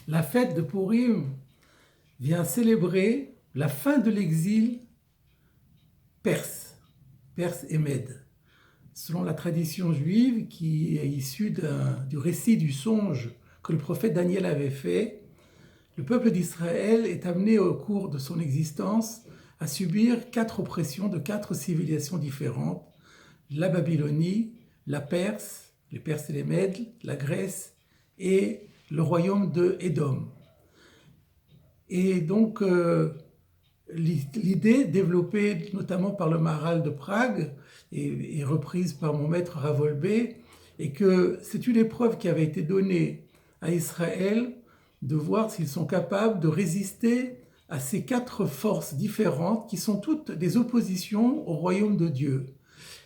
La fête de Pourim vient célébrer la fin de l'exil perse, perse et mède. Selon la tradition juive qui est issue du récit du songe que le prophète Daniel avait fait, le peuple d'Israël est amené au cours de son existence à subir 4 oppressions de 4 civilisations différentes: la Babylonie, la Perse, les Perses et les Mèdes, la Grèce et le royaume de Édom. Et donc, l'idée développée notamment par le Maharal de Prague et reprise par mon maître Ravolbé est que c'est une épreuve qui avait été donnée à Israël de voir s'ils sont capables de résister à ces 4 forces différentes qui sont toutes des oppositions au royaume de Dieu.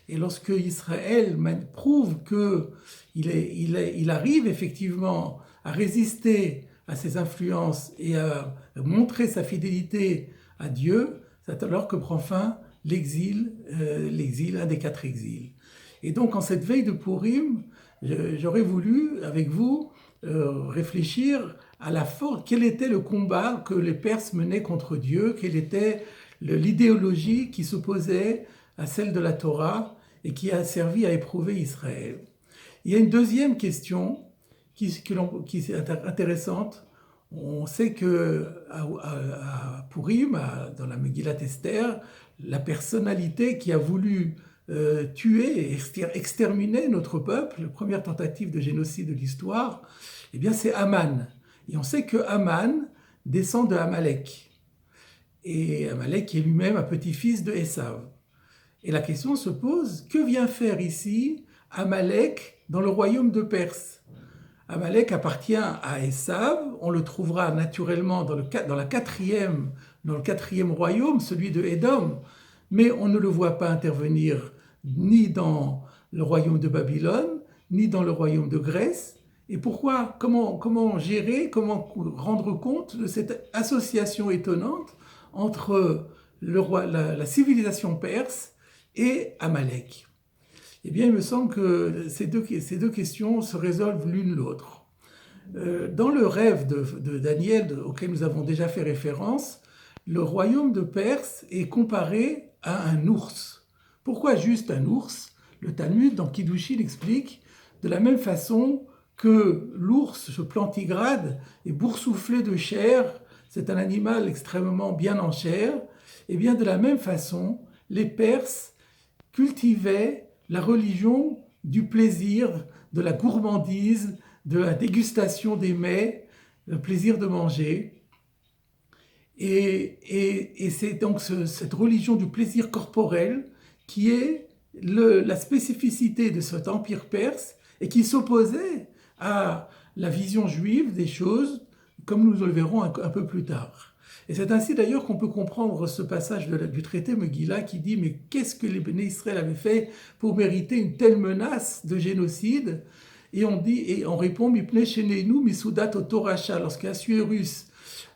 Et lorsque Israël prouve qu'il arrive effectivement à résister à ces influences et à montrer sa fidélité à Dieu, c'est alors que prend fin l'exil, un des 4 exils. Et donc en cette veille de Pourim, j'aurais voulu avec vous réfléchir à quel était le combat que les Perses menaient contre Dieu, quelle était l'idéologie qui s'opposait à celle de la Torah et qui a servi à éprouver Israël. Il y a une deuxième question qui est intéressante. On sait que à Pourim, dans la Megillat Esther, la personnalité qui a voulu tuer et exterminer notre peuple, la première tentative de génocide de l'histoire, eh bien c'est Haman. Et on sait que Haman descend de Amalek. Et Amalek est lui-même un petit-fils de Esav. Et la question se pose, que vient faire ici Amalek dans le royaume de Perse? Amalek appartient à Esav, on le trouvera naturellement dans le quatrième royaume, celui de Édom, mais on ne le voit pas intervenir ni dans le royaume de Babylone, ni dans le royaume de Grèce. Et pourquoi? Comment gérer, comment rendre compte de cette association étonnante entre la civilisation perse et Amalek? Eh bien, il me semble que ces deux questions se résolvent l'une l'autre. Dans le rêve de Daniel, auquel nous avons déjà fait référence, le royaume de Perse est comparé à un ours. Pourquoi juste un ours? Le Talmud, dans Kiddushin, explique de la même façon que l'ours, ce plantigrade, est boursouflé de chair, c'est un animal extrêmement bien en chair, et bien de la même façon, les Perses cultivaient la religion du plaisir, de la gourmandise, de la dégustation des mets, le plaisir de manger. Et c'est donc cette religion du plaisir corporel qui est la spécificité de cet empire perse et qui s'opposait à la vision juive des choses, comme nous le verrons un peu plus tard. Et c'est ainsi d'ailleurs qu'on peut comprendre ce passage du traité Megillah qui dit « Mais qu'est-ce que les Béné Israël avaient fait pour mériter une telle menace de génocide ?» Et on répond « Mipnei shenenu misudat otoracha » lorsqu'Assuérus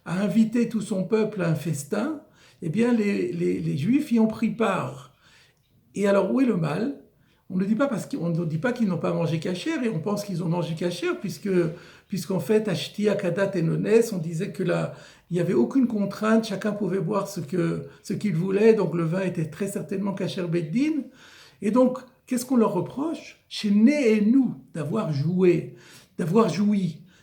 a invité tout son peuple à un festin, eh bien les Juifs y ont pris part. Et alors où est le mal? On ne dit pas qu'ils n'ont pas mangé cachère, et on pense qu'ils ont mangé cachère, puisqu'en fait, à Shti, Akadat et Nones, on disait que là, il n'y avait aucune contrainte, chacun pouvait boire ce qu'il voulait, donc le vin était très certainement kasher beddin. Et donc, qu'est-ce qu'on leur reproche? Chez Né et nous, d'avoir joui,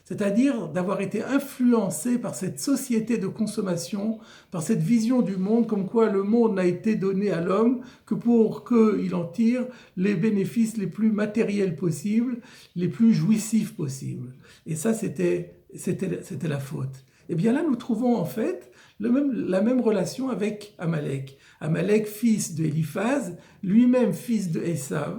c'est-à-dire d'avoir été influencés par cette société de consommation, par cette vision du monde, comme quoi le monde n'a été donné à l'homme que pour qu'il en tire les bénéfices les plus matériels possibles, les plus jouissifs possibles. Et ça, c'était la faute. Et bien là, nous trouvons en fait la même relation avec Amalek. Amalek, fils de Éliphaz, lui-même fils de Esav.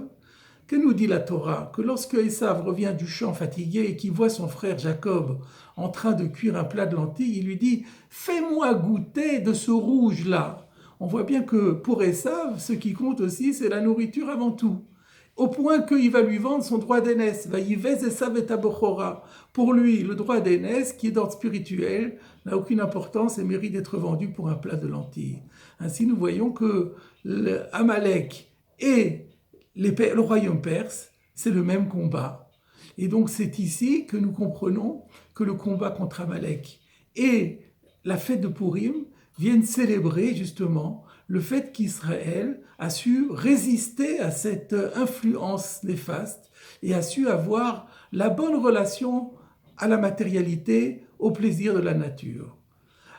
Que nous dit la Torah? Que lorsque Esav revient du champ fatigué et qu'il voit son frère Jacob en train de cuire un plat de lentilles, il lui dit « Fais-moi goûter de ce rouge-là ». On voit bien que pour Esav, ce qui compte aussi, c'est la nourriture avant tout. Au point qu'il va lui vendre son droit d'aînesse. Vayivez Esav et Abochora. Pour lui, le droit d'aînesse, qui est d'ordre spirituel, n'a aucune importance et mérite d'être vendu pour un plat de lentilles. Ainsi, nous voyons que Amalek et le royaume perse, c'est le même combat. Et donc c'est ici que nous comprenons que le combat contre Amalek et la fête de Purim viennent célébrer justement le fait qu'Israël a su résister à cette influence néfaste et a su avoir la bonne relation à la matérialité, au plaisir de la nature.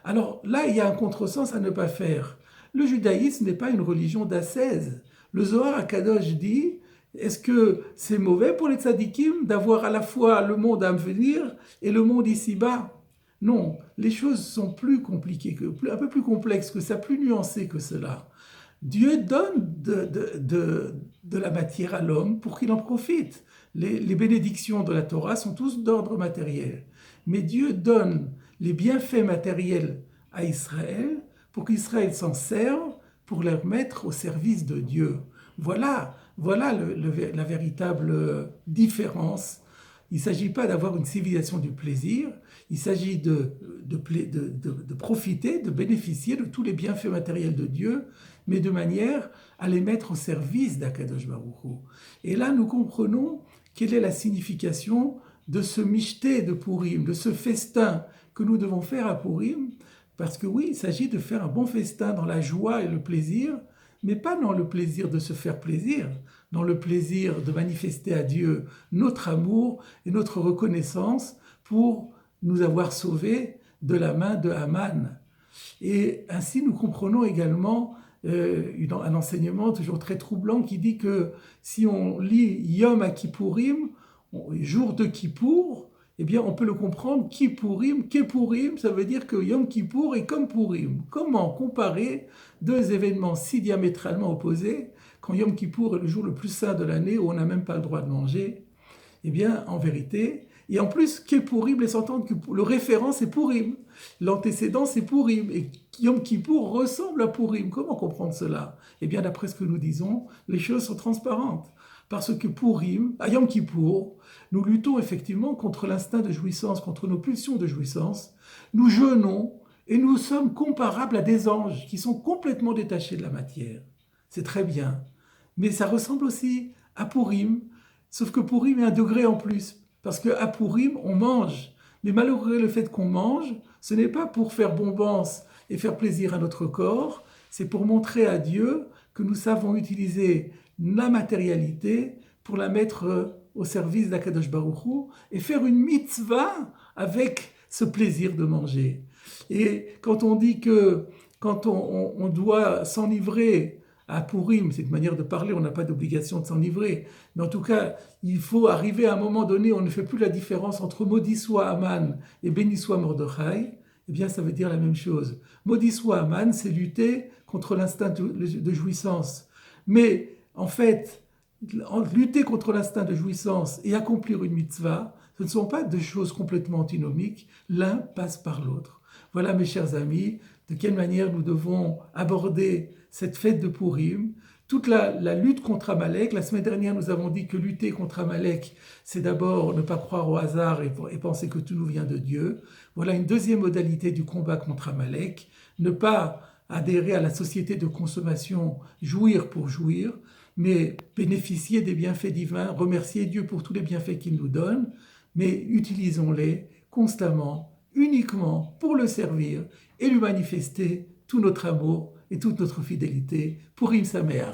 Alors là, il y a un contresens à ne pas faire. Le judaïsme n'est pas une religion d'ascèse. Le Zohar HaKadosh dit, est-ce que c'est mauvais pour les tzadikim d'avoir à la fois le monde à venir et le monde ici-bas? Non, les choses sont plus compliquées, un peu plus complexes que ça, plus nuancées que cela. Dieu donne de la matière à l'homme pour qu'il en profite. Les bénédictions de la Torah sont tous d'ordre matériel. Mais Dieu donne les bienfaits matériels à Israël pour qu'Israël s'en serve pour les mettre au service de Dieu. Voilà la véritable différence. Il ne s'agit pas d'avoir une civilisation du plaisir, il s'agit de profiter, de bénéficier de tous les bienfaits matériels de Dieu, mais de manière à les mettre au service d'Akadosh Baruch Hu. Et là, nous comprenons quelle est la signification de ce michté de Purim, de ce festin que nous devons faire à Purim, parce que oui, il s'agit de faire un bon festin dans la joie et le plaisir, mais pas dans le plaisir de se faire plaisir, dans le plaisir de manifester à Dieu notre amour et notre reconnaissance pour nous avoir sauvés de la main de Haman. Et ainsi, nous comprenons également un enseignement toujours très troublant qui dit que si on lit Yom Kippourim, jour de Kippour, eh bien, on peut le comprendre, Kippourim, Kepourim, ça veut dire que Yom Kippour est comme Purim. Comment comparer deux événements si diamétralement opposés quand Yom Kippour est le jour le plus saint de l'année où on n'a même pas le droit de manger? Eh bien, en vérité, et en plus, Kepourim laisse entendre que le référent c'est Purim, l'antécédent c'est Purim, et Yom Kippour ressemble à Purim. Comment comprendre cela? Eh bien, d'après ce que nous disons, les choses sont transparentes. Parce que Purim, à Yom Kippour, nous luttons effectivement contre l'instinct de jouissance, contre nos pulsions de jouissance. Nous jeûnons et nous sommes comparables à des anges qui sont complètement détachés de la matière. C'est très bien. Mais ça ressemble aussi à Purim, sauf que Purim est un degré en plus. Parce qu'à Purim, on mange. Mais malgré le fait qu'on mange, ce n'est pas pour faire bombance et faire plaisir à notre corps, c'est pour montrer à Dieu que nous savons utiliser la matérialité pour la mettre au service d'Akadosh Baruch Hu et faire une mitzvah avec ce plaisir de manger. Et quand on dit que quand on doit s'enivrer à Purim, c'est une manière de parler, on n'a pas d'obligation de s'enivrer, mais en tout cas, il faut arriver à un moment donné, on ne fait plus la différence entre maudit soit Haman et béni soit Mordechai, eh bien ça veut dire la même chose. Maudit soit Haman, c'est lutter contre l'instinct de jouissance. Mais en fait, lutter contre l'instinct de jouissance et accomplir une mitzvah, ce ne sont pas deux choses complètement antinomiques, l'un passe par l'autre. Voilà mes chers amis, de quelle manière nous devons aborder cette fête de Purim, toute la lutte contre Amalek. La semaine dernière, nous avons dit que lutter contre Amalek, c'est d'abord ne pas croire au hasard et penser que tout nous vient de Dieu. Voilà une deuxième modalité du combat contre Amalek, ne pas adhérer à la société de consommation, jouir pour jouir, mais bénéficier des bienfaits divins, remercier Dieu pour tous les bienfaits qu'il nous donne, mais utilisons-les constamment, uniquement pour le servir et lui manifester tout notre amour et toute notre fidélité. Purim Sameach.